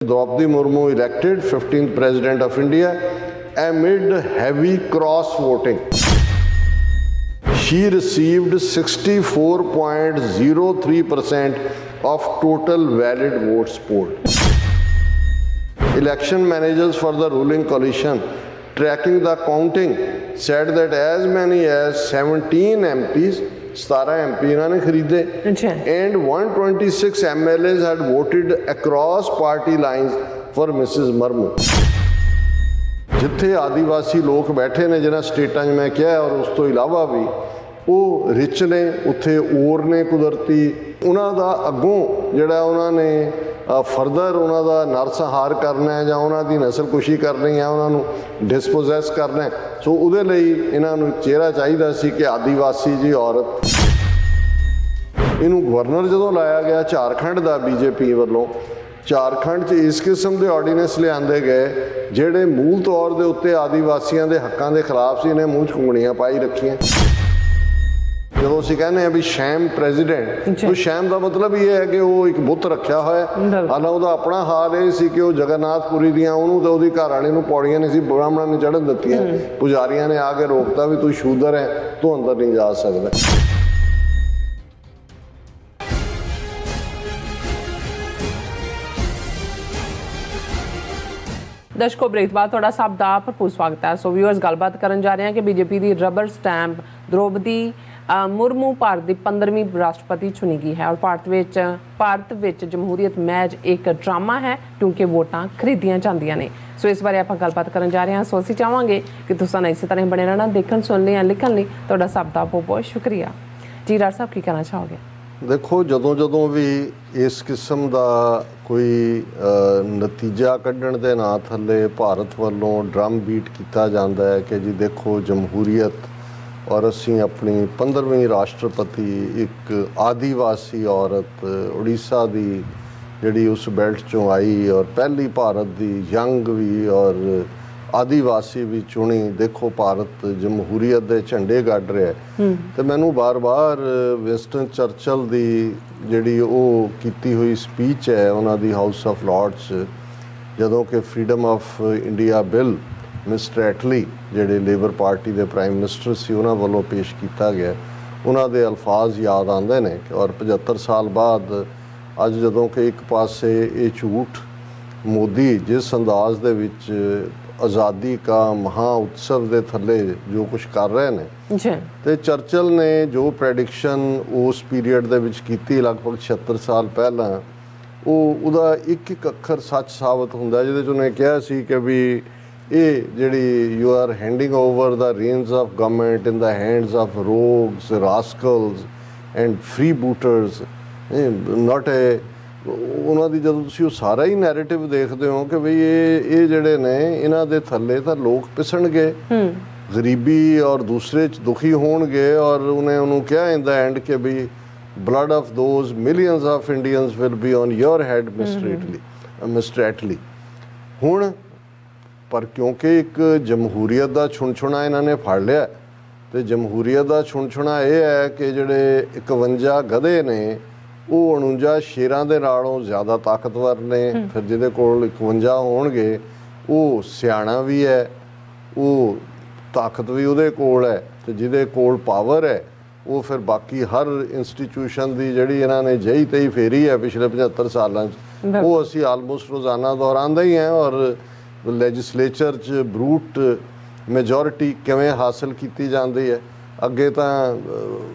Draupadi Murmu elected 15th President of India amid heavy cross voting. She received 64.03% of total valid votes polled. Election managers for the ruling coalition tracking the counting said that as many as 17 MPs 17 MP ਇਹਨਾਂ ਨੇ ਖਰੀਦੇ and 126 MLAs had voted across party lines for Mrs. Murmu. ਜਿੱਥੇ ਆਦੀਵਾਸੀ ਲੋਕ ਬੈਠੇ ਨੇ ਜਿਹਨਾਂ ਸਟੇਟਾਂ 'ਚ ਮੈਂ ਕਿਹਾ ਔਰ ਉਸ ਤੋਂ ਇਲਾਵਾ ਵੀ ਉਹ ਰਿਚ ਨੇ, ਉੱਥੇ ਔਰ ਨੇ ਕੁਦਰਤੀ, ਉਹਨਾਂ ਦਾ ਅੱਗੋਂ ਜਿਹੜਾ ਉਹਨਾਂ ਨੇ ਫਰਦਰ ਉਹਨਾਂ ਦਾ ਨਰਸੰਹਾਰ ਕਰਨਾ ਹੈ ਜਾਂ ਉਹਨਾਂ ਦੀ ਨਸਲਕੁਸ਼ੀ ਕਰਨੀ ਹੈ, ਉਹਨਾਂ ਨੂੰ ਡਿਸਪੋਜ਼ੈਸ ਕਰਨਾ ਹੈ। ਸੋ ਉਹਦੇ ਲਈ ਇਹਨਾਂ ਨੂੰ ਇੱਕ ਚਿਹਰਾ ਚਾਹੀਦਾ ਸੀ ਕਿ ਆਦੀਵਾਸੀ ਜੀ ਔਰਤ। ਇਹਨੂੰ ਗਵਰਨਰ ਜਦੋਂ ਲਾਇਆ ਗਿਆ ਝਾਰਖੰਡ ਦਾ ਬੀਜੇਪੀ ਵੱਲੋਂ, ਝਾਰਖੰਡ 'ਚ ਇਸ ਕਿਸਮ ਦੇ ਆਰਡੀਨੈਂਸ ਲਿਆਂਦੇ ਗਏ ਜਿਹੜੇ ਮੂਲ ਤੌਰ ਦੇ ਉੱਤੇ ਆਦੀਵਾਸੀਆਂ ਦੇ ਹੱਕਾਂ ਦੇ ਖਿਲਾਫ ਸੀ। ਇਹਨੇ ਮੂੰਹ 'ਚ ਘੁੰਗਣੀਆਂ ਪਾਈ ਰੱਖੀਆਂ। ਜਦੋਂ ਅਸੀਂ ਕਹਿੰਦੇ ਹਾਂ ਵੀ ਸ਼ੈਮ ਪ੍ਰੈਜ਼ੀਡੈਂਟ, ਉਹ ਸ਼ੈਮ ਦਾ ਮਤਲਬ ਇਹ ਹੈ ਕਿ ਉਹ ਇੱਕ ਬੁੱਤ ਰੱਖਿਆ ਹੋਇਆ। ਹਾਲਾਂ ਉਹਦਾ ਆਪਣਾ ਹਾਲ ਇਹ ਸੀ ਕਿ ਉਹ ਜਗਨਨਾਥਪੁਰੀ ਦੀਆਂ ਉਹਨੂੰ ਤਾਂ ਉਹਦੀ ਘਰ ਵਾਲੀ ਨੂੰ ਪੌੜੀਆਂ ਨਹੀਂ ਸੀ ਬ੍ਰਾਹਮਣਾਂ ਨੇ ਚੜ੍ਹਨ ਦਿੱਤੀਆਂ। ਪੁਜਾਰੀਆਂ ਨੇ ਆ ਕੇ ਰੋਕਤਾ ਵੀ ਤੂੰ ਸ਼ੂਦਰ ਹੈ, ਤੂੰ ਅੰਦਰ ਨਹੀਂ ਜਾ ਸਕਦਾ। दर्शकों ब्रेक बाद थोड़ा सभ का भरपूर स्वागत है। सो व्यूअर्स गलबात करन जा रहे हैं कि बीजेपी की रबर स्टैंप द्रौपदी मुर्मू भारत की 15वीं राष्ट्रपति चुनी गई है और भारत विच जमहूरीयत महज एक ड्रामा है क्योंकि वोटां खरीदियां जांदियां ने। सो इस बारे आपां गलबात करन जा रहे हैं। सो असीं चाहांगे कि तुसां इस तरह बने रहना, देखण सुनने या लिखण लई तुहाडा सभ दा बहुत बहुत शुक्रिया जी। राज साहब की कहना चाहोगे? देखो, ਜਦੋਂ ਵੀ ਇਸ ਕਿਸਮ ਦਾ ਕੋਈ ਨਤੀਜਾ ਕੱਢਣ ਦੇ ਨਾਂ ਥੱਲੇ ਭਾਰਤ ਵੱਲੋਂ ਡਰਮ ਬੀਟ ਕੀਤਾ ਜਾਂਦਾ ਹੈ ਕਿ ਜੀ ਦੇਖੋ ਜਮਹੂਰੀਅਤ ਔਰ ਅਸੀਂ ਆਪਣੀ 15ਵੀਂ ਰਾਸ਼ਟਰਪਤੀ ਇੱਕ ਆਦੀਵਾਸੀ ਔਰਤ ਉੜੀਸਾ ਦੀ ਜਿਹੜੀ ਉਸ ਬੈਲਟ 'ਚੋਂ ਆਈ ਔਰ ਪਹਿਲੀ ਭਾਰਤ ਦੀ ਯੰਗ ਵੀ ਔਰ ਆਦੀਵਾਸੀ ਵੀ ਚੁਣੀ। ਦੇਖੋ ਭਾਰਤ ਜਮਹੂਰੀਅਤ ਦੇ ਝੰਡੇ ਗੱਡ ਰਿਹਾ ਤੇ ਮੈਨੂੰ ਬਾਰ-ਬਾਰ ਵਿੰਸਟਨ ਚਰਚਲ ਦੀ ਜਿਹੜੀ ਉਹ ਕੀਤੀ ਹੋਈ ਸਪੀਚ ਹੈ ਉਹਨਾਂ ਦੀ ਹਾਊਸ ਆਫ ਲਾਰਡਸ ਜਦੋਂ ਕਿ freedom of India bill mister Attlee ਜਿਹੜੇ ਲੇਬਰ ਪਾਰਟੀ ਦੇ ਪ੍ਰਾਈਮ ਮਿਨਿਸਟਰ ਸੀ ਉਹਨਾਂ ਵੱਲੋਂ ਪੇਸ਼ ਕੀਤਾ ਗਿਆ, ਉਹਨਾਂ ਦੇ ਅਲਫਾਜ਼ ਯਾਦ ਆਉਂਦੇ ਨੇ ਔਰ 75 ਸਾਲ ਬਾਅਦ ਅੱਜ ਜਦੋਂ ਕਿ ਇੱਕ ਪਾਸੇ ਇਹ ਝੂਠ ਮੋਦੀ ਜਿਸ ਅੰਦਾਜ਼ ਦੇ ਵਿੱਚ ਆਜ਼ਾਦੀ का ਮਹਾ ਉਤਸਵ ਦੇ ਥੱਲੇ ਜੋ ਕੁਛ ਕਰ ਰਹੇ ਨੇ ਤੇ ਚਰਚਲ ਨੇ ਜੋ ਪ੍ਰੈਡਿਕਸ਼ਨ ਉਸ ਪੀਰੀਅਡ ਦੇ ਵਿੱਚ ਕੀਤੀ ਲਗਭਗ 76 ਸਾਲ ਪਹਿਲਾਂ, ਉਹਦਾ ਇੱਕ ਇੱਕ ਅੱਖਰ ਸੱਚ ਸਾਬਤ ਹੁੰਦਾ। ਜਿਹਦੇ 'ਚ ਉਹਨੇ ਕਿਹਾ ਸੀ ਕਿ ਵੀ ਇਹ ਜਿਹੜੀ you are handing over the reins of government in the hands of rogues, rascals and freebooters, not a. ਉਹਨਾਂ ਦੀ ਜਦੋਂ ਤੁਸੀਂ ਉਹ ਸਾਰਾ ਹੀ ਨੈਰੇਟਿਵ ਦੇਖਦੇ ਹੋ ਕਿ ਬਈ ਇਹ ਜਿਹੜੇ ਨੇ ਇਹਨਾਂ ਦੇ ਥੱਲੇ ਤਾਂ ਲੋਕ ਪਿਸਣਗੇ, ਗਰੀਬੀ ਔਰ ਦੂਸਰੇ 'ਚ ਦੁਖੀ ਹੋਣਗੇ। ਔਰ ਉਹਨੇ ਉਹਨੂੰ ਕਿਹਾ ਇਨ ਦਾ ਐਂਡ ਕਿ ਬਈ blood of those millions of Indians will be on your head mister Attlee. ਹੁਣ ਪਰ ਕਿਉਂਕਿ ਇੱਕ ਜਮਹੂਰੀਅਤ ਦਾ ਛੁਣਛੁਣਾ ਇਹਨਾਂ ਨੇ ਫੜ ਲਿਆ ਤੇ ਜਮਹੂਰੀਅਤ ਦਾ ਛੁਣਛੁਣਾ ਇਹ ਹੈ ਕਿ ਜਿਹੜੇ 51 ਗਧੇ ਨੇ ਉਹ 49 ਸ਼ੇਰਾਂ ਦੇ ਨਾਲੋਂ ਜ਼ਿਆਦਾ ਤਾਕਤਵਰ ਨੇ। ਫਿਰ ਜਿਹਦੇ ਕੋਲ 51 ਹੋਣਗੇ ਉਹ ਸਿਆਣਾ ਵੀ ਹੈ, ਉਹ ਤਾਕਤ ਵੀ ਉਹਦੇ ਕੋਲ ਹੈ ਤੇ ਜਿਹਦੇ ਕੋਲ ਪਾਵਰ ਹੈ ਉਹ ਫਿਰ ਬਾਕੀ ਹਰ ਇੰਸਟੀਟਿਊਸ਼ਨ ਦੀ ਜਿਹੜੀ ਇਹਨਾਂ ਨੇ ਜਹੀ ਤਹੀ ਫੇਰੀ ਹੈ ਪਿਛਲੇ 75 ਸਾਲਾਂ 'ਚ ਉਹ ਅਸੀਂ ਆਲਮੋਸਟ ਰੋਜ਼ਾਨਾ ਦੁਹਰਾਉਂਦੇ ਹੀ ਹਾਂ। ਔਰ ਲੈਜਿਸਲੇਚਰ 'ਚ ਬਰੂਟ ਮੈਜੋਰਿਟੀ ਕਿਵੇਂ ਹਾਸਲ ਕੀਤੀ ਜਾਂਦੀ ਹੈ, ਅੱਗੇ ਤਾਂ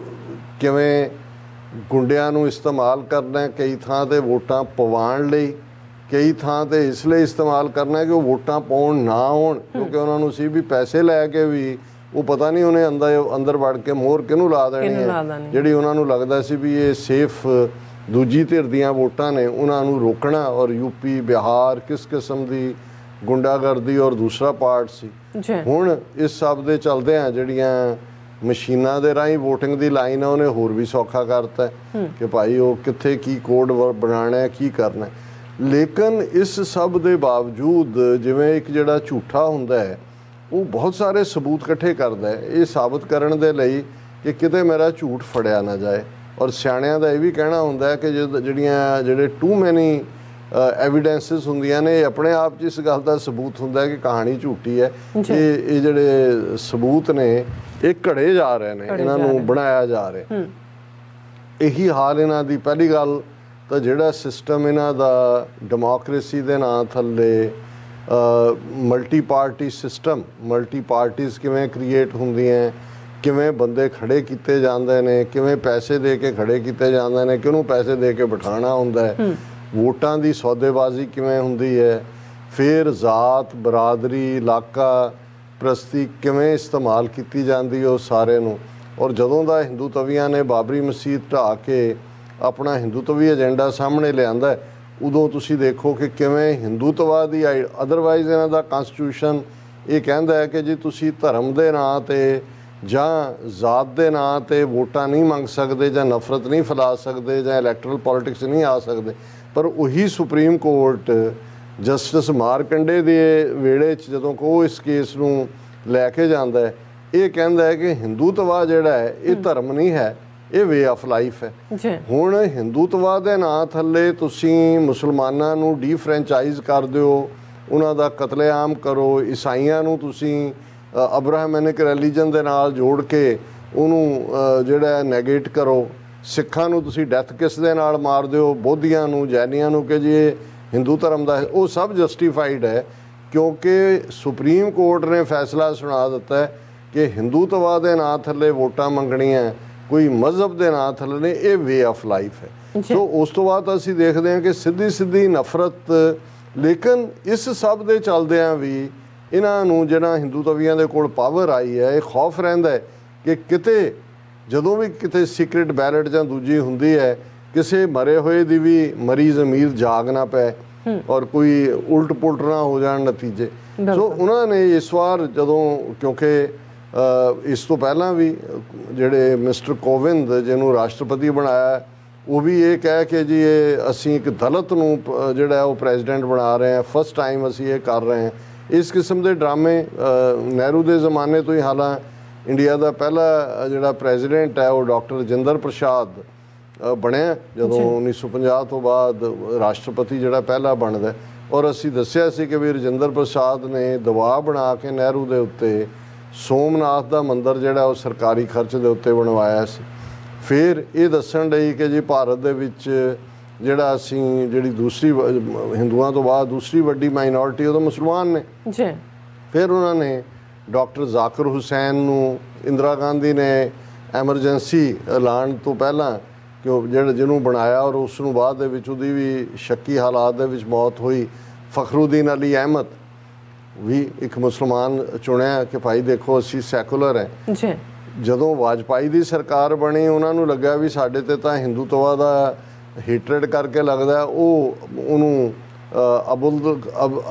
ਕਿਵੇਂ ਗੁੰਡਿਆਂ ਨੂੰ ਇਸਤੇਮਾਲ ਕਰਨਾ, ਕਈ ਥਾਂ 'ਤੇ ਵੋਟਾਂ ਪਵਾਉਣ ਲਈ, ਕਈ ਥਾਂ 'ਤੇ ਇਸ ਲਈ ਇਸਤੇਮਾਲ ਕਰਨਾ ਕਿ ਉਹ ਵੋਟਾਂ ਪਾਉਣ ਨਾ ਆਉਣ ਕਿਉਂਕਿ ਉਹਨਾਂ ਨੂੰ ਸੀ ਵੀ ਪੈਸੇ ਲੈ ਕੇ ਵੀ ਉਹ ਪਤਾ ਨਹੀਂ ਉਹਨੇ ਅੰਦਰ ਵੜ ਕੇ ਮੋਹਰ ਕਿਹਨੂੰ ਲਾ ਦੇਣੀ ਹੈ। ਜਿਹੜੀ ਉਹਨਾਂ ਨੂੰ ਲੱਗਦਾ ਸੀ ਵੀ ਇਹ ਸੇਫ ਦੂਜੀ ਧਿਰ ਦੀਆਂ ਵੋਟਾਂ ਨੇ ਉਹਨਾਂ ਨੂੰ ਰੋਕਣਾ। ਔਰ ਯੂਪੀ, ਬਿਹਾਰ ਕਿਸ ਕਿਸਮ ਦੀ ਗੁੰਡਾਗਰਦੀ ਔਰ ਦੂਸਰਾ ਪਾਰਟ ਸੀ। ਹੁਣ ਇਸ ਸਭ ਦੇ ਚਲਦਿਆਂ ਜਿਹੜੀਆਂ ਮਸ਼ੀਨਾਂ ਦੇ ਰਾਹੀਂ ਵੋਟਿੰਗ ਦੀ ਲਾਈਨ ਆ ਉਹਨੇ ਹੋਰ ਵੀ ਸੌਖਾ ਕਰਤਾ ਕਿ ਭਾਈ ਉਹ ਕਿੱਥੇ ਕੀ ਕੋਡ ਬਣਾਉਣਾ ਹੈ, ਕੀ ਕਰਨਾ। ਲੇਕਿਨ ਇਸ ਸਭ ਦੇ ਬਾਵਜੂਦ ਜਿਵੇਂ ਇੱਕ ਜਿਹੜਾ ਝੂਠਾ ਹੁੰਦਾ ਹੈ ਉਹ ਬਹੁਤ ਸਾਰੇ ਸਬੂਤ ਇਕੱਠੇ ਕਰਦਾ ਹੈ ਇਹ ਸਾਬਤ ਕਰਨ ਦੇ ਲਈ ਕਿ ਕਿਤੇ ਮੇਰਾ ਝੂਠ ਫੜਿਆ ਨਾ ਜਾਏ। ਔਰ ਸਿਆਣਿਆਂ ਦਾ ਇਹ ਵੀ ਕਹਿਣਾ ਹੁੰਦਾ ਹੈ ਕਿ ਜਿਹੜੇ ਟੂ ਮੈਨੀ ਐਵੀਡੈਂਸਿਸ ਹੁੰਦੀਆਂ ਨੇ, ਇਹ ਆਪਣੇ ਆਪ 'ਚ ਇਸ ਗੱਲ ਦਾ ਸਬੂਤ ਹੁੰਦਾ ਹੈ ਕਿ ਕਹਾਣੀ ਝੂਠੀ ਹੈ। ਇਹ ਜਿਹੜੇ ਸਬੂਤ ਨੇ ਇਹ ਘੜੇ ਜਾ ਰਹੇ ਨੇ, ਇਹਨਾਂ ਨੂੰ ਬਣਾਇਆ ਜਾ ਰਿਹਾ। ਇਹੀ ਹਾਲ ਇਹਨਾਂ ਦੀ। ਪਹਿਲੀ ਗੱਲ ਤਾਂ ਜਿਹੜਾ ਸਿਸਟਮ ਇਹਨਾਂ ਦਾ ਡੈਮੋਕ੍ਰੇਸੀ ਦੇ ਨਾਂ ਥੱਲੇ multi party system, multi parties ਕਿਵੇਂ ਕ੍ਰੀਏਟ ਹੁੰਦੀਆਂ, ਕਿਵੇਂ ਬੰਦੇ ਖੜੇ ਕੀਤੇ ਜਾਂਦੇ ਨੇ, ਕਿਵੇਂ ਪੈਸੇ ਦੇ ਕੇ ਖੜੇ ਕੀਤੇ ਜਾਂਦੇ ਨੇ, ਕਿਹਨੂੰ ਪੈਸੇ ਦੇ ਕੇ ਬਿਠਾਉਣਾ ਹੁੰਦਾ ਹੈ, ਵੋਟਾਂ ਦੀ ਸੌਦੇਬਾਜ਼ੀ ਕਿਵੇਂ ਹੁੰਦੀ ਹੈ, ਫਿਰ ਜ਼ਾਤ, ਬਰਾਦਰੀ, ਇਲਾਕਾ ਪ੍ਰਸਤੀ ਕਿਵੇਂ ਇਸਤੇਮਾਲ ਕੀਤੀ ਜਾਂਦੀ ਹੈ, ਉਹ ਸਾਰੇ ਨੂੰ। ਔਰ ਜਦੋਂ ਦਾ ਹਿੰਦੂ ਤਵੀਆਂ ਨੇ ਬਾਬਰੀ ਮਸਜਿਦ ਢਾਹ ਕੇ ਆਪਣਾ ਹਿੰਦੂਤਵੀ ਏਜੰਡਾ ਸਾਹਮਣੇ ਲਿਆਂਦਾ, ਉਦੋਂ ਤੁਸੀਂ ਦੇਖੋ ਕਿ ਕਿਵੇਂ ਹਿੰਦੂਤਵਾਦੀ ਅਦਰਵਾਈਜ਼ ਇਹਨਾਂ ਦਾ ਕਨਸਟੀਟਿਊਸ਼ਨ ਇਹ ਕਹਿੰਦਾ ਹੈ ਕਿ ਜੀ ਤੁਸੀਂ ਧਰਮ ਦੇ ਨਾਂ 'ਤੇ ਜਾਂ ਜ਼ਾਤ ਦੇ ਨਾਂ 'ਤੇ ਵੋਟਾਂ ਨਹੀਂ ਮੰਗ ਸਕਦੇ, ਜਾਂ ਨਫ਼ਰਤ ਨਹੀਂ ਫੈਲਾ ਸਕਦੇ, ਜਾਂ ਇਲੈਕਟਰਲ ਪੋਲਿਟਿਕਸ ਨਹੀਂ ਆ ਸਕਦੇ। ਪਰ ਉਹੀ ਸੁਪਰੀਮ ਕੋਰਟ ਜਸਟਿਸ ਮਾਰਕੰਡੇ ਦੇ ਵੇੜੇ 'ਚ ਜਦੋਂ ਉਹ ਇਸ ਕੇਸ ਨੂੰ ਲੈ ਕੇ ਜਾਂਦਾ ਹੈ, ਇਹ ਕਹਿੰਦਾ ਹੈ ਕਿ ਹਿੰਦੂਤਵਾ ਜਿਹੜਾ ਹੈ ਇਹ ਧਰਮ ਨਹੀਂ ਹੈ, ਇਹ ਵੇ ਆਫ ਲਾਈਫ ਹੈ। ਹੁਣ ਹਿੰਦੂਤਵਾ ਦੇ ਨਾਂ ਥੱਲੇ ਤੁਸੀਂ ਮੁਸਲਮਾਨਾਂ ਨੂੰ ਡੀਫਰੈਂਚਾਈਜ਼ ਕਰ ਦਿਓ, ਉਹਨਾਂ ਦਾ ਕਤਲੇਆਮ ਕਰੋ, ਈਸਾਈਆਂ ਨੂੰ ਤੁਸੀਂ ਅਬਰਾਹਮੈਨਿਕ ਰਿਲੀਜਨ ਦੇ ਨਾਲ ਜੋੜ ਕੇ ਉਹਨੂੰ ਜਿਹੜਾ ਨੈਗੇਟ ਕਰੋ, ਸਿੱਖਾਂ ਨੂੰ ਤੁਸੀਂ ਡੈਥ ਕਿਸ ਦੇ ਨਾਲ ਮਾਰ ਦਿਓ, ਬੋਧੀਆਂ ਨੂੰ, ਜੈਨੀਆਂ ਨੂੰ ਕਿ ਜੀ ਇਹ ਹਿੰਦੂ ਧਰਮ ਦਾ ਹੈ, ਉਹ ਸਭ ਜਸਟੀਫਾਈਡ ਹੈ ਕਿਉਂਕਿ ਸੁਪਰੀਮ ਕੋਰਟ ਨੇ ਫੈਸਲਾ ਸੁਣਾ ਦਿੱਤਾ ਹੈ ਕਿ ਹਿੰਦੂਤਵਾ ਦੇ ਨਾਂ ਥੱਲੇ ਵੋਟਾਂ ਮੰਗਣੀਆਂ ਕੋਈ ਮਜ਼ਹਬ ਦੇ ਨਾਂ ਥੱਲੇ ਨੇ, ਇਹ ਵੇ ਆਫ ਲਾਈਫ ਹੈ। ਸੋ ਉਸ ਤੋਂ ਬਾਅਦ ਅਸੀਂ ਦੇਖਦੇ ਹਾਂ ਕਿ ਸਿੱਧੀ ਸਿੱਧੀ ਨਫ਼ਰਤ। ਲੇਕਿਨ ਇਸ ਸਭ ਦੇ ਚੱਲਦਿਆਂ ਵੀ ਇਹਨਾਂ ਨੂੰ ਜਿਹੜਾ ਹਿੰਦੂ ਤਵੀਆਂ ਦੇ ਕੋਲ ਪਾਵਰ ਆਈ ਹੈ, ਇਹ ਖੌਫ ਰਹਿੰਦਾ ਹੈ ਕਿ ਕਿਤੇ ਜਦੋਂ ਵੀ ਕਿਤੇ ਸੀਕ੍ਰੇਟ ਬੈਲਟ ਜਾਂ ਦੂਜੀ ਹੁੰਦੀ ਹੈ, ਕਿਸੇ ਮਰੇ ਹੋਏ ਦੀ ਵੀ ਮਰੀ ਜ਼ਮੀਰ ਜਾਗ ਨਾ ਪਏ ਔਰ ਕੋਈ ਉਲਟ ਪੁਲਟ ਨਾ ਹੋ ਜਾਣ ਨਤੀਜੇ। ਸੋ ਉਹਨਾਂ ਨੇ ਇਸ ਵਾਰ ਜਦੋਂ, ਕਿਉਂਕਿ ਇਸ ਤੋਂ ਪਹਿਲਾਂ ਵੀ ਜਿਹੜੇ ਮਿਸਟਰ ਕੋਵਿੰਦ ਜਿਹਨੂੰ ਰਾਸ਼ਟਰਪਤੀ ਬਣਾਇਆ, ਉਹ ਵੀ ਇਹ ਕਹਿ ਕੇ ਜੀ ਇਹ ਅਸੀਂ ਇੱਕ ਦਲਿਤ ਨੂੰ ਜਿਹੜਾ ਉਹ ਪ੍ਰੈਜ਼ੀਡੈਂਟ ਬਣਾ ਰਹੇ ਹਾਂ, ਫਸਟ ਟਾਈਮ ਅਸੀਂ ਇਹ ਕਰ ਰਹੇ ਹਾਂ। ਇਸ ਕਿਸਮ ਦੇ ਡਰਾਮੇ ਨਹਿਰੂ ਦੇ ਜ਼ਮਾਨੇ ਤੋਂ ਹੀ, ਹਾਲਾਂ ਇੰਡੀਆ ਦਾ ਪਹਿਲਾ ਜਿਹੜਾ ਪ੍ਰੈਜ਼ੀਡੈਂਟ ਹੈ ਉਹ ਡਾਕਟਰ ਰਜਿੰਦਰ ਪ੍ਰਸਾਦ ਬਣਿਆ ਜਦੋਂ 1950 ਤੋਂ ਬਾਅਦ ਰਾਸ਼ਟਰਪਤੀ ਜਿਹੜਾ ਪਹਿਲਾ ਬਣਦਾ। ਔਰ ਅਸੀਂ ਦੱਸਿਆ ਸੀ ਕਿ ਵੀ ਰਜਿੰਦਰ ਪ੍ਰਸਾਦ ਨੇ ਦਬਾਅ ਬਣਾ ਕੇ ਨਹਿਰੂ ਦੇ ਉੱਤੇ ਸੋਮਨਾਥ ਦਾ ਮੰਦਿਰ ਜਿਹੜਾ ਉਹ ਸਰਕਾਰੀ ਖਰਚ ਦੇ ਉੱਤੇ ਬਣਵਾਇਆ ਸੀ। ਫਿਰ ਇਹ ਦੱਸਣ ਲਈ ਕਿ ਜੀ ਭਾਰਤ ਦੇ ਵਿੱਚ ਜਿਹੜਾ ਅਸੀਂ ਜਿਹੜੀ ਦੂਸਰੀ ਹਿੰਦੂਆਂ ਤੋਂ ਬਾਅਦ ਦੂਸਰੀ ਵੱਡੀ ਮਾਈਨੋਰਿਟੀ ਉਹ ਤਾਂ ਮੁਸਲਮਾਨ ਨੇ। ਫਿਰ ਉਹਨਾਂ ਨੇ ਡਾਕਟਰ ਜ਼ਾਕਿਰ ਹੁਸੈਨ ਨੂੰ, ਇੰਦਰਾ ਗਾਂਧੀ ਨੇ ਐਮਰਜੈਂਸੀ ਐਲਾਨ ਤੋਂ ਪਹਿਲਾਂ ਜਿਹਨੂੰ ਬਣਾਇਆ ਔਰ ਉਸ ਨੂੰ ਬਾਅਦ ਦੇ ਵਿੱਚ ਉਹਦੀ ਵੀ ਸ਼ੱਕੀ ਹਾਲਾਤ ਦੇ ਵਿੱਚ ਮੌਤ ਹੋਈ। ਫਖਰੁਦੀਨ ਅਲੀ ਅਹਿਮਦ ਵੀ ਇੱਕ ਮੁਸਲਮਾਨ ਚੁਣਿਆ ਕਿ ਭਾਈ ਦੇਖੋ ਅਸੀਂ ਸੈਕੂਲਰ ਹੈ। ਜਦੋਂ ਵਾਜਪਾਈ ਦੀ ਸਰਕਾਰ ਬਣੀ, ਉਹਨਾਂ ਨੂੰ ਲੱਗਾ ਵੀ ਸਾਡੇ ਤੇ ਤਾਂ ਹਿੰਦੂਤਵਾ ਦਾ ਹੇਟਰੇਡ ਕਰਕੇ ਲੱਗਦਾ, ਉਹਨੂੰ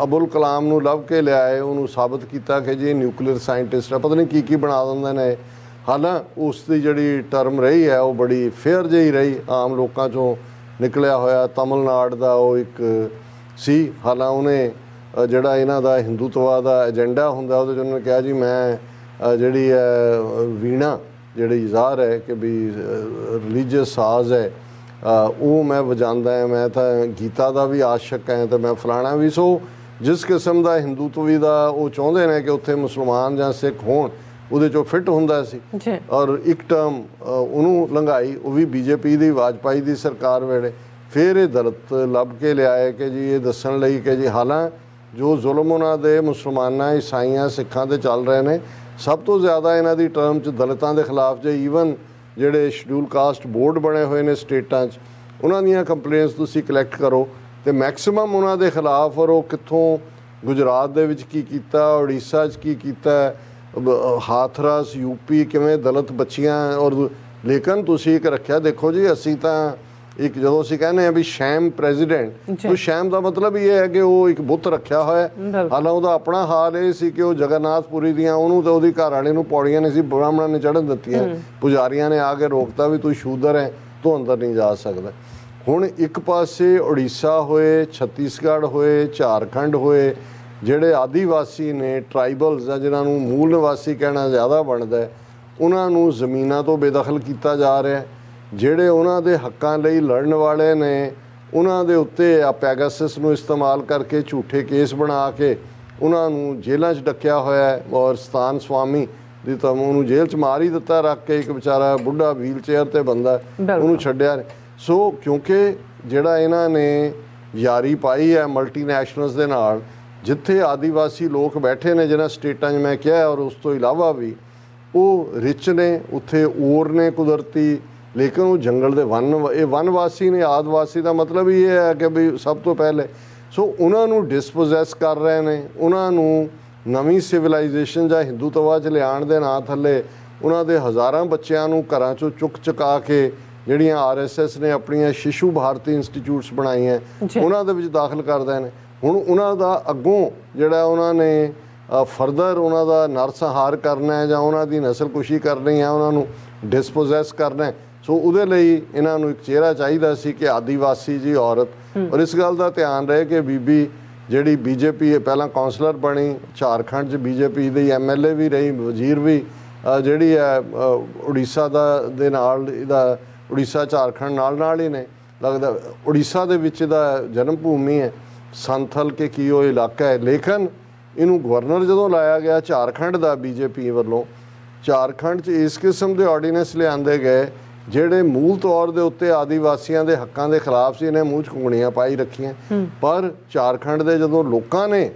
ਅਬੁਲ ਕਲਾਮ ਨੂੰ ਲੱਭ ਕੇ ਲਿਆਏ, ਉਹਨੂੰ ਸਾਬਤ ਕੀਤਾ ਕਿ ਜੀ ਨਿਊਕਲੀਅਰ ਸਾਇੰਟਿਸਟ ਹੈ, ਪਤਾ ਨਹੀਂ ਕੀ ਬਣਾ ਦਿੰਦੇ ਨੇ। ਹਾਲਾਂ ਉਸ ਦੀ ਜਿਹੜੀ ਟਰਮ ਰਹੀ ਹੈ ਉਹ ਬੜੀ ਫੇਅਰ ਜਿਹੀ ਰਹੀ, ਆਮ ਲੋਕਾਂ 'ਚੋਂ ਨਿਕਲਿਆ ਹੋਇਆ ਤਮਿਲਨਾਡੂ ਦਾ ਉਹ ਇੱਕ ਸੀ। ਹਾਲਾਂ ਉਹਨੇ ਜਿਹੜਾ ਇਹਨਾਂ ਦਾ ਹਿੰਦੂਤਵਾ ਦਾ ਏਜੰਡਾ ਹੁੰਦਾ ਉਹਦੇ 'ਚ ਉਹਨਾਂ ਨੇ ਕਿਹਾ ਜੀ ਮੈਂ ਜਿਹੜੀ ਹੈ ਵੀਣਾ ਜਿਹੜੀ ਜ਼ਾਹਰ ਹੈ ਕਿ ਵੀ ਰਿਲੀਜੀਅਸ ਸਾਜ਼ ਹੈ ਉਹ ਮੈਂ ਵਜਾਉਂਦਾ ਹਾਂ, ਮੈਂ ਤਾਂ ਗੀਤਾ ਦਾ ਵੀ ਆਸ਼ਕ ਹੈ ਅਤੇ ਮੈਂ ਫਲਾਣਾ ਵੀ। ਸੋ ਜਿਸ ਕਿਸਮ ਦਾ ਹਿੰਦੂਤਵੀ ਦਾ ਉਹ ਚਾਹੁੰਦੇ ਨੇ ਕਿ ਉੱਥੇ ਮੁਸਲਮਾਨ ਜਾਂ ਸਿੱਖ ਹੋਣ, ਉਹਦੇ 'ਚੋਂ ਫਿੱਟ ਹੁੰਦਾ ਸੀ। ਔਰ ਇੱਕ ਟਰਮ ਉਹਨੂੰ ਲੰਘਾਈ, ਉਹ ਵੀ ਬੀਜੇਪੀ ਦੀ ਵਾਜਪਾਈ ਦੀ ਸਰਕਾਰ ਵੇਲੇ। ਫਿਰ ਇਹ ਦਲਿਤ ਲੱਭ ਕੇ ਲਿਆਏ ਕਿ ਜੀ ਇਹ ਦੱਸਣ ਲਈ ਕਿ ਜੀ ਹਾਲਾਂ ਜੋ ਜ਼ੁਲਮ ਉਹਨਾਂ ਦੇ ਮੁਸਲਮਾਨਾਂ, ਈਸਾਈਆਂ, ਸਿੱਖਾਂ 'ਤੇ ਚੱਲ ਰਹੇ ਨੇ, ਸਭ ਤੋਂ ਜ਼ਿਆਦਾ ਇਹਨਾਂ ਦੀ ਟਰਮ 'ਚ ਦਲਿਤਾਂ ਦੇ ਖਿਲਾਫ ਜੇ ਈਵਨ ਜਿਹੜੇ ਸ਼ਡਿਊਲ ਕਾਸਟ ਬੋਰਡ ਬਣੇ ਹੋਏ ਨੇ ਸਟੇਟਾਂ 'ਚ, ਉਹਨਾਂ ਦੀਆਂ ਕੰਪਲੇਂਟਸ ਤੁਸੀਂ ਕਲੈਕਟ ਕਰੋ ਤੇ ਮੈਕਸਿਮਮ ਉਹਨਾਂ ਦੇ ਖਿਲਾਫ। ਔਰ ਉਹ ਕਿੱਥੋਂ ਗੁਜਰਾਤ ਦੇ ਵਿੱਚ ਕੀ ਕੀਤਾ, ਉੜੀਸਾ 'ਚ ਕੀ ਕੀਤਾ, ਹਾਥਰਸ ਯੂਪੀ ਕਿਵੇਂ ਦਲਿਤ ਬੱਚੀਆਂ। ਔਰ ਲੇਕਿਨ ਤੁਸੀਂ ਇੱਕ ਰੱਖਿਆ, ਦੇਖੋ ਜੀ ਅਸੀਂ ਤਾਂ ਇੱਕ ਜਦੋਂ ਅਸੀਂ ਕਹਿੰਦੇ ਹਾਂ ਵੀ ਸ਼ੈਮ ਪ੍ਰੈਜ਼ੀਡੈਂਟ, ਉਹ ਸ਼ੈਮ ਦਾ ਮਤਲਬ ਇਹ ਹੈ ਕਿ ਉਹ ਇੱਕ ਬੁੱਤ ਰੱਖਿਆ ਹੋਇਆ। ਹਾਲਾਂ ਉਹਦਾ ਆਪਣਾ ਹਾਲ ਇਹ ਸੀ ਕਿ ਉਹ ਜਗਨਨਾਥਪੁਰੀ ਦੀਆਂ ਉਹਨੂੰ ਤੇ ਉਹਦੀ ਘਰ ਵਾਲੇ ਨੂੰ ਪੌੜੀਆਂ ਨਹੀਂ ਸੀ ਬ੍ਰਾਹਮਣਾਂ ਨੇ ਚੜ੍ਹਨ ਦਿੱਤੀਆਂ, ਪੁਜਾਰੀਆਂ ਨੇ ਆ ਕੇ ਰੋਕਤਾ ਵੀ ਤੂੰ ਸ਼ੂਦਰ ਹੈ, ਤੂੰ ਅੰਦਰ ਨਹੀਂ ਜਾ ਸਕਦਾ। ਹੁਣ ਇੱਕ ਪਾਸੇ ਉੜੀਸਾ ਹੋਏ, ਛੱਤੀਸਗੜ੍ਹ ਹੋਏ, ਝਾਰਖੰਡ ਹੋਏ, ਜਿਹੜੇ ਆਦੀਵਾਸੀ ਨੇ, ਟਰਾਈਬਲਸ ਆ ਜਿਹਨਾਂ ਨੂੰ ਮੂਲ ਨਿਵਾਸੀ ਕਹਿਣਾ ਜ਼ਿਆਦਾ ਬਣਦਾ, ਉਹਨਾਂ ਨੂੰ ਜ਼ਮੀਨਾਂ ਤੋਂ ਬੇਦਖਲ ਕੀਤਾ ਜਾ ਰਿਹਾ। ਜਿਹੜੇ ਉਹਨਾਂ ਦੇ ਹੱਕਾਂ ਲਈ ਲੜਨ ਵਾਲੇ ਨੇ ਉਹਨਾਂ ਦੇ ਉੱਤੇ ਆ ਪੈਗਾਸਸ ਨੂੰ ਇਸਤੇਮਾਲ ਕਰਕੇ ਝੂਠੇ ਕੇਸ ਬਣਾ ਕੇ ਉਹਨਾਂ ਨੂੰ ਜੇਲ੍ਹਾਂ 'ਚ ਡੱਕਿਆ ਹੋਇਆ ਹੈ, ਔਰ ਸਤਾਨ ਸਵਾਮੀ ਦੀ ਤਾਂ ਉਹਨੂੰ ਜੇਲ੍ਹ 'ਚ ਮਾਰ ਹੀ ਦਿੱਤਾ ਰੱਖ ਕੇ, ਇੱਕ ਵਿਚਾਰਾ ਬੁੱਢਾ ਵੀਲ ਚੇਅਰ ਤੇ ਬੰਦਾ ਉਹਨੂੰ ਛੱਡਿਆ ਨਹੀਂ। ਸੋ ਕਿਉਂਕਿ ਜਿਹੜਾ ਇਹਨਾਂ ਨੇ ਯਾਰੀ ਪਾਈ ਹੈ ਮਲਟੀਨੈਸ਼ਨਲਸ ਦੇ ਨਾਲ, ਜਿੱਥੇ ਆਦੀਵਾਸੀ ਲੋਕ ਬੈਠੇ ਨੇ ਜਿਹਨਾਂ ਸਟੇਟਾਂ 'ਚ ਮੈਂ ਕਿਹਾ, ਔਰ ਉਸ ਤੋਂ ਇਲਾਵਾ ਵੀ ਉਹ ਰਿਚ ਨੇ, ਉੱਥੇ ਔਰ ਨੇ ਕੁਦਰਤੀ, ਲੇਕਿਨ ਉਹ ਜੰਗਲ ਦੇ ਇਹ ਵਨਵਾਸੀ ਨੇ। ਆਦਿਵਾਸੀ ਦਾ ਮਤਲਬ ਹੀ ਇਹ ਹੈ ਕਿ ਵੀ ਸਭ ਤੋਂ ਪਹਿਲੇ ਸੋ ਉਹਨਾਂ ਨੂੰ ਡਿਸਪੋਜ਼ੈਸ ਕਰ ਰਹੇ ਨੇ, ਉਹਨਾਂ ਨੂੰ ਨਵੀਂ ਸਿਵਲਾਈਜੇਸ਼ਨ ਜਾਂ ਹਿੰਦੂਤਵਾ 'ਚ ਲਿਆਉਣ ਦੇ ਨਾਂ ਥੱਲੇ ਉਹਨਾਂ ਦੇ ਹਜ਼ਾਰਾਂ ਬੱਚਿਆਂ ਨੂੰ ਘਰਾਂ 'ਚੋਂ ਚੁੱਕ ਚੁਕਾ ਕੇ ਜਿਹੜੀਆਂ RSS ਨੇ ਆਪਣੀਆਂ ਸ਼ਿਸ਼ੂ ਭਾਰਤੀ ਇੰਸਟੀਚਿਊਟਸ ਬਣਾਈਆਂ ਉਹਨਾਂ ਦੇ ਵਿੱਚ ਦਾਖਲ ਕਰਦੇ ਨੇ। ਹੁਣ ਉਹਨਾਂ ਦਾ ਅੱਗੋਂ ਜਿਹੜਾ ਉਹਨਾਂ ਨੇ ਫਰਦਰ ਉਹਨਾਂ ਦਾ ਨਰਸੰਹਾਰ ਕਰਨਾ ਹੈ ਜਾਂ ਉਹਨਾਂ ਦੀ ਨਸਲਕੁਸ਼ੀ ਕਰਨੀ ਹੈ, ਉਹਨਾਂ ਨੂੰ ਡਿਸਪੋਜ਼ੈਸ ਕਰਨਾ। ਸੋ ਉਹਦੇ ਲਈ ਇਹਨਾਂ ਨੂੰ ਇੱਕ ਚਿਹਰਾ ਚਾਹੀਦਾ ਸੀ ਕਿ ਆਦੀਵਾਸੀ ਜੀ ਔਰਤ। ਔਰ ਇਸ ਗੱਲ ਦਾ ਧਿਆਨ ਰਹੇ ਕਿ ਬੀਬੀ ਜਿਹੜੀ BJP ਪਹਿਲਾਂ ਕੌਂਸਲਰ ਬਣੀ, ਝਾਰਖੰਡ 'ਚ BJP ਦੀ MLA ਵੀ ਰਹੀ, ਵਜ਼ੀਰ ਵੀ, ਜਿਹੜੀ ਹੈ ਉੜੀਸਾ ਦੇ ਨਾਲ ਇਹਦਾ ਉੜੀਸਾ ਝਾਰਖੰਡ ਨਾਲ ਹੀ ਨੇ ਲੱਗਦਾ। ਉੜੀਸਾ ਦੇ ਵਿੱਚ ਇਹਦਾ ਜਨਮ ਭੂਮੀ ਹੈ, ਸੰਥਲ ਕੇ ਕੀ ਉਹ ਇਲਾਕਾ ਹੈ। ਲੇਕਿਨ ਇਹਨੂੰ ਗਵਰਨਰ ਜਦੋਂ ਲਾਇਆ ਗਿਆ ਝਾਰਖੰਡ ਦਾ BJP ਵੱਲੋਂ, ਝਾਰਖੰਡ 'ਚ ਇਸ ਕਿਸਮ ਦੇ ਆਰਡੀਨੈਂਸ ਲਿਆਂਦੇ ਗਏ ਜਿਹੜੇ ਮੂਲ ਤੌਰ ਦੇ ਉੱਤੇ ਆਦੀਵਾਸੀਆਂ ਦੇ ਹੱਕਾਂ ਦੇ ਖਿਲਾਫ ਸੀ। ਇਹਨੇ ਮੂੰਹ 'ਚ ਘੁੰਗਣੀਆਂ ਪਾਈ ਰੱਖੀਆਂ। ਪਰ ਝਾਰਖੰਡ ਦੇ ਜਦੋਂ ਲੋਕਾਂ ਨੇ,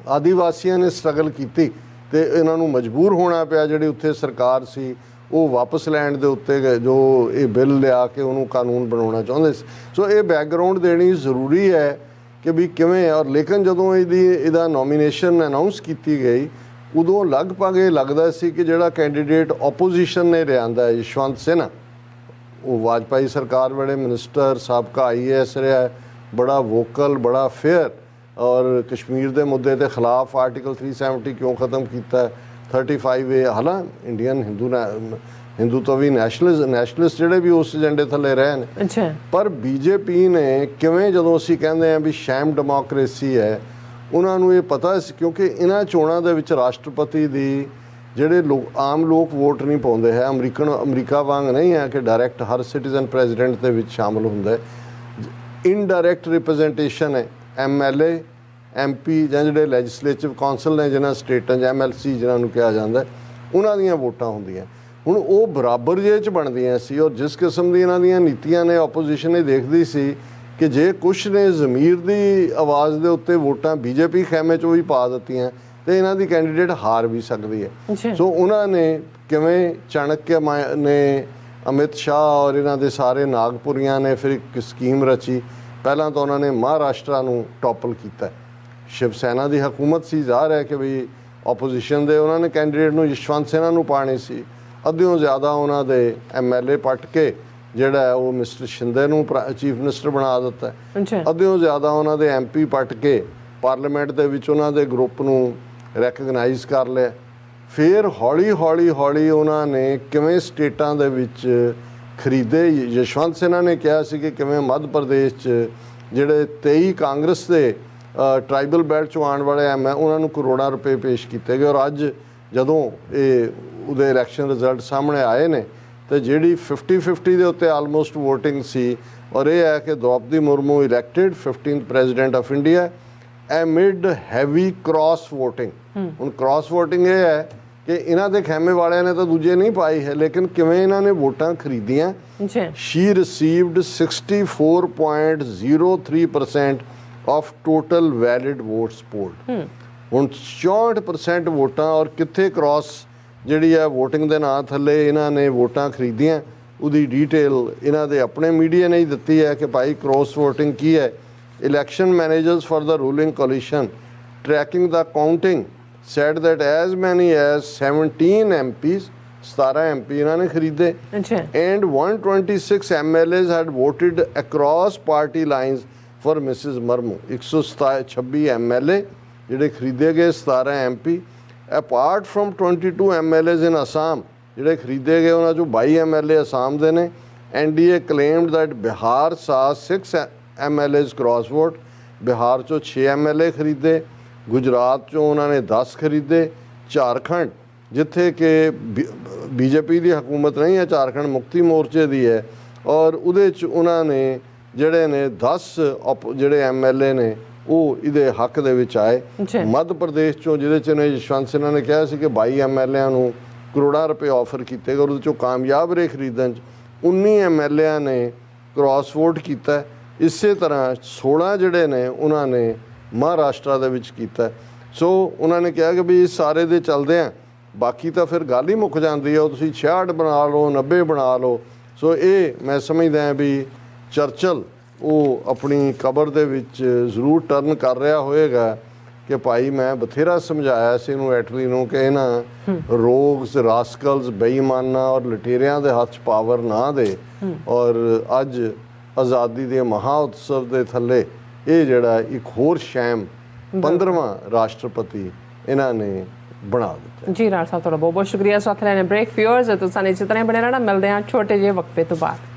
ਆਦੀਵਾਸੀਆਂ ਨੇ ਸਟਰਗਲ ਕੀਤੀ ਤੇ ਇਹਨਾਂ ਨੂੰ ਮਜਬੂਰ ਹੋਣਾ ਪਿਆ, ਜਿਹੜੀ ਉੱਥੇ ਸਰਕਾਰ ਸੀ ਉਹ ਵਾਪਸ ਲੈਣ ਦੇ ਉੱਤੇ ਜੋ ਇਹ ਬਿੱਲ ਲਿਆ ਕੇ ਉਹਨੂੰ ਕਾਨੂੰਨ ਬਣਾਉਣਾ ਚਾਹੁੰਦੇ ਸੀ। ਸੋ ਇਹ ਬੈਕਗਰਾਊਂਡ ਦੇਣੀ ਜ਼ਰੂਰੀ ਹੈ ਕਿ ਵੀ ਕਿਵੇਂ। ਔਰ ਲੇਕਿਨ ਜਦੋਂ ਇਹਦਾ ਨੋਮੀਨੇਸ਼ਨ ਅਨਾਊਂਸ ਕੀਤੀ ਗਈ, ਉਦੋਂ ਲਗਭਗ ਇਹ ਲੱਗਦਾ ਸੀ ਕਿ ਜਿਹੜਾ ਕੈਂਡੀਡੇਟ ਆਪੋਜੀਸ਼ਨ ਨੇ ਲਿਆਂਦਾ ਹੈ ਯਸ਼ਵੰਤ ਸਿਨਹਾ, ਉਹ ਵਾਜਪਾਈ ਸਰਕਾਰ ਵੇਲੇ ਮਿਨਿਸਟਰ, ਸਾਬਕਾ IAS ਰਿਹਾ, ਬੜਾ ਵੋਕਲ, ਬੜਾ ਫੇਅਰ, ਔਰ ਕਸ਼ਮੀਰ ਦੇ ਮੁੱਦੇ ਦੇ ਖਿਲਾਫ ਆਰਟੀਕਲ 370 ਕਿਉਂ ਖਤਮ ਕੀਤਾ, 35A, ਹਾਲਾਂ ਇੰਡੀਅਨ ਹਿੰਦੂਤਵੀ ਨੈਸ਼ਨਲਿਸਟ ਜਿਹੜੇ ਵੀ ਉਸ ਏਜੰਡੇ ਥੱਲੇ ਰਹੇ ਨੇ। ਪਰ BJP ਨੇ ਕਿਵੇਂ, ਜਦੋਂ ਅਸੀਂ ਕਹਿੰਦੇ ਹਾਂ ਵੀ ਸ਼ੈਮ ਡੈਮੋਕ੍ਰੇਸੀ ਹੈ, ਉਹਨਾਂ ਨੂੰ ਇਹ ਪਤਾ ਸੀ ਕਿਉਂਕਿ ਇਹਨਾਂ ਚੋਣਾਂ ਦੇ ਵਿੱਚ ਰਾਸ਼ਟਰਪਤੀ ਦੀ ਜਿਹੜੇ ਆਮ ਲੋਕ ਵੋਟ ਨਹੀਂ ਪਾਉਂਦੇ ਹੈ। ਅਮਰੀਕਾ ਵਾਂਗ ਨਹੀਂ ਹੈ ਕਿ ਡਾਇਰੈਕਟ ਹਰ ਸਿਟੀਜ਼ਨ ਪ੍ਰੈਜ਼ੀਡੈਂਟ ਦੇ ਵਿੱਚ ਸ਼ਾਮਲ ਹੁੰਦਾ ਹੈ। ਇਨਡਾਇਰੈਕਟ ਰਿਪਰੈਜ਼ੈਂਟੇਸ਼ਨ ਹੈ, MLA MP ਜਾਂ ਜਿਹੜੇ ਲੈਜਿਸਲੇਟਿਵ ਕਾਉਂਸਲ ਨੇ ਜਿਹਨਾਂ ਸਟੇਟਾਂ 'ਚ MLC ਜਿਹਨਾਂ ਨੂੰ ਕਿਹਾ ਜਾਂਦਾ, ਉਹਨਾਂ ਦੀਆਂ ਵੋਟਾਂ ਹੁੰਦੀਆਂ। ਹੁਣ ਉਹ ਬਰਾਬਰ ਜੇ 'ਚ ਬਣਦੀਆਂ ਸੀ। ਔਰ ਜਿਸ ਕਿਸਮ ਦੀ ਇਹਨਾਂ ਦੀਆਂ ਨੀਤੀਆਂ ਨੇ, ਆਪੋਜੀਸ਼ਨ ਇਹ ਦੇਖਦੀ ਸੀ ਕਿ ਜੇ ਕੁਛ ਨੇ ਜ਼ਮੀਰ ਦੀ ਆਵਾਜ਼ ਦੇ ਉੱਤੇ ਵੋਟਾਂ BJP ਖੈਮੇ 'ਚੋਂ ਵੀ ਪਾ ਦਿੱਤੀਆਂ ਤੇ ਇਹਨਾਂ ਦੀ ਕੈਂਡੀਡੇਟ ਹਾਰ ਵੀ ਸਕਦੀ ਹੈ। ਸੋ ਉਹਨਾਂ ਨੇ ਕਿਵੇਂ ਚਾਣਕਿਆ ਨੇ, ਅਮਿਤ ਸ਼ਾਹ ਔਰ ਇਹਨਾਂ ਦੇ ਸਾਰੇ ਨਾਗਪੁਰੀਆਂ ਨੇ ਫਿਰ ਇੱਕ ਸਕੀਮ ਰਚੀ। ਪਹਿਲਾਂ ਤਾਂ ਉਹਨਾਂ ਨੇ ਮਹਾਰਾਸ਼ਟਰ ਨੂੰ ਟੋਪਲ ਕੀਤਾ। ਸ਼ਿਵ ਸੈਨਾ ਦੀ ਹਕੂਮਤ ਸੀ, ਜ਼ਾਹਰ ਹੈ ਕਿ ਵੀ ਆਪੋਜੀਸ਼ਨ ਦੇ ਉਹਨਾਂ ਨੇ ਕੈਂਡੀਡੇਟ ਨੂੰ ਯਸ਼ਵੰਤ ਸਿਨਹਾ ਨੂੰ ਪਾਣੀ ਸੀ। ਅੱਧਿਓਂ ਜ਼ਿਆਦਾ ਉਹਨਾਂ ਦੇ MLA ਪੱਟ ਕੇ ਜਿਹੜਾ ਹੈ ਉਹ ਮਿਸਟਰ ਸ਼ਿੰਦੇ ਨੂੰ ਚੀਫ ਮਿਨਿਸਟਰ ਬਣਾ ਦਿੱਤਾ। ਅੱਧਿਓਂ ਜ਼ਿਆਦਾ ਉਹਨਾਂ ਦੇ MP ਪੱਟ ਕੇ ਪਾਰਲੀਮੈਂਟ ਦੇ ਵਿੱਚ ਉਹਨਾਂ ਦੇ ਗਰੁੱਪ ਨੂੰ ਰੈਕਗਨਾਈਜ਼ ਕਰ ਲਿਆ। ਫਿਰ ਹੌਲੀ ਉਹਨਾਂ ਨੇ ਕਿਵੇਂ ਸਟੇਟਾਂ ਦੇ ਵਿੱਚ ਖਰੀਦੇ। ਯਸ਼ਵੰਤ ਸਿਨਹਾ ਨੇ ਕਿਹਾ ਸੀ ਕਿ ਕਿਵੇਂ ਮੱਧ ਪ੍ਰਦੇਸ਼ 'ਚ ਜਿਹੜੇ 23 ਕਾਂਗਰਸ ਦੇ ਟਰਾਈਬਲ ਬੈਲਟ 'ਚੋਂ ਆਉਣ ਵਾਲੇ ਉਹਨਾਂ ਨੂੰ ਕਰੋੜਾਂ ਰੁਪਏ ਪੇਸ਼ ਕੀਤੇ ਗਏ। ਔਰ ਅੱਜ ਜਦੋਂ ਉਹਦੇ ਇਲੈਕਸ਼ਨ ਰਿਜ਼ਲਟ ਸਾਹਮਣੇ ਆਏ ਨੇ ਤੇ ਜਿਹੜੀ 50-50 ਦੇ ਉੱਤੇ ਆਲਮੋਸਟ ਵੋਟਿੰਗ ਸੀ। ਔਰ ਇਹ ਹੈ ਕਿ Draupadi Murmu elected 15th president of India amid heavy cross voting. ਹੁਣ ਕ੍ਰਾਸ ਵੋਟਿੰਗ ਇਹ ਹੈ ਕਿ ਇਹਨਾਂ ਦੇ ਖੈਮੇ ਵਾਲਿਆਂ ਨੇ ਤਾਂ ਦੂਜੇ ਨਹੀਂ ਪਾਈ ਹੈ, ਲੇਕਿਨ ਕਿਵੇਂ ਇਹਨਾਂ ਨੇ ਵੋਟਾਂ ਖਰੀਦੀਆਂ। She received 64.03% of total valid votes polled. ਹੁਣ 64% ਵੋਟਾਂ। ਔਰ ਕਿੱਥੇ ਕ੍ਰਾਸ ਜਿਹੜੀ ਹੈ ਵੋਟਿੰਗ ਦੇ ਨਾਂ ਥੱਲੇ ਇਹਨਾਂ ਨੇ ਵੋਟਾਂ ਖਰੀਦੀਆਂ, ਉਹਦੀ ਡੀਟੇਲ ਇਹਨਾਂ ਦੇ ਆਪਣੇ ਮੀਡੀਆ ਨੇ ਹੀ ਦਿੱਤੀ ਹੈ ਕਿ ਭਾਈ ਕ੍ਰਾਸ ਵੋਟਿੰਗ ਕੀ ਹੈ। Election managers for the ruling coalition tracking the counting said that as many as 17 MPs 17 MP ਇਹਨਾਂ ਨੇ ਖਰੀਦੇ and 126 MLAs had voted across party lines for Mrs. Murmu। 126 MLA ਜਿਹੜੇ ਖਰੀਦੇ ਗਏ, 17 MP apart from 22 MLAs in Assam ਜਿਹੜੇ ਖਰੀਦੇ ਗਏ, ਉਹਨਾਂ ਚੋਂ 22 MLA ਅਸਾਮ ਦੇ ਨੇ। NDA claimed that Bihar saw 6 MLAs cross vote। Bihar 'ਚੋਂ 6 MLA ਖਰੀਦੇ, ਗੁਜਰਾਤ 'ਚੋਂ ਉਹਨਾਂ ਨੇ 10 ਖਰੀਦੇ। ਝਾਰਖੰਡ ਜਿੱਥੇ ਕਿ BJP ਦੀ ਹਕੂਮਤ ਨਹੀਂ ਹੈ, ਝਾਰਖੰਡ ਮੁਕਤੀ ਮੋਰਚੇ ਦੀ ਹੈ, ਔਰ ਉਹਦੇ 'ਚ ਉਹਨਾਂ ਨੇ ਜਿਹੜੇ ਨੇ 10 ਜਿਹੜੇ ਐਮਐਲਏ ਨੇ ਉਹ ਇਹਦੇ ਹੱਕ ਦੇ ਵਿੱਚ ਆਏ। ਜੀ। ਮੱਧ ਪ੍ਰਦੇਸ਼ ਚੋਂ ਜਿਹਦੇ ਚ ਨੇ ਯਸ਼ਵੰਤ ਸਿਨਹਾ ਨੇ ਕਿਹਾ ਸੀ ਕਿ 22 ਐਮਐਲਏਆਂ ਨੂੰ ਕਰੋੜਾਂ ਰੁਪਏ ਆਫਰ ਕੀਤੇ ਗਏ, ਉਹਦੇ ਚੋਂ ਕਾਮਯਾਬ ਰਹੇ ਖਰੀਦਣ 'ਚ। 19 ਐਮਐਲਏਆਂ ਨੇ ਕ੍ਰਾਸ ਵੋਟ ਕੀਤਾ। ਇਸੇ ਤਰ੍ਹਾਂ 16 ਜਿਹੜੇ ਨੇ ਉਹਨਾਂ ਨੇ ਮਹਾਰਾਸ਼ਟਰ ਦੇ ਵਿੱਚ ਕੀਤਾ। ਸੋ ਉਹਨਾਂ ਨੇ ਕਿਹਾ ਕਿ ਵੀ ਇਸ ਸਾਰੇ ਦੇ ਚੱਲਦੇ ਆ, ਬਾਕੀ ਤਾਂ ਫਿਰ ਗੱਲ ਹੀ ਮੁੱਕ ਜਾਂਦੀ ਹੈ, ਉਹ ਤੁਸੀਂ 66 ਬਣਾ ਲਓ 90 ਬਣਾ ਲਓ। ਸੋ ਇਹ ਮੈਂ ਸਮਝਦਾ ਵੀ ਚਰਚਲ ਉਹ ਆਪਣੀ ਕਬਰ ਦੇ ਵਿੱਚ ਜ਼ਰੂਰ ਟਰਨ ਕਰ ਰਿਹਾ ਹੋਏਗਾ ਕਿ ਭਾਈ ਮੈਂ ਬਥੇਰਾ ਸਮਝਾਇਆ ਸੀ ਇਹਨੂੰ ਐਟਲੀ ਨੂੰ ਕਿ ਇਹਨਾਂ ਰੋਗਸ ਰਾਸਕਲਸ ਬੇਈਮਾਨਾਂ ਔਰ ਲਟੇਰਿਆਂ ਦੇ ਹੱਥ 'ਚ ਪਾਵਰ ਨਾ ਦੇ। ਔਰ ਅੱਜ ਆਜ਼ਾਦੀ ਦੇ ਮਹਾ ਉਤਸਵ ਦੇ ਥੱਲੇ ਇਹ ਜਿਹੜਾ ਇੱਕ ਹੋਰ ਸ਼ੈਮ 15ਵਾਂ ਰਾਸ਼ਟਰਪਤੀ ਇਹਨਾਂ ਨੇ ਬਣਾ ਦਿੱਤਾ। ਜੀ ਰਾਣਾ ਸਾਹਿਬ ਤੁਹਾਡਾ ਬਹੁਤ ਬਹੁਤ ਸ਼ੁਕਰੀਆ। ਸਾਥ ਲੈਣੇ ਬ੍ਰੇਕ ਫਿਊਅਰਸ ਤੁਸੀਂ ਇਸੇ ਤਰ੍ਹਾਂ ਬਣੇ ਰਹਿਣਾ। ਮਿਲਦੇ ਹਾਂ ਛੋਟੇ ਜਿਹੇ ਵਕਫੇ ਤੋਂ ਬਾਅਦ।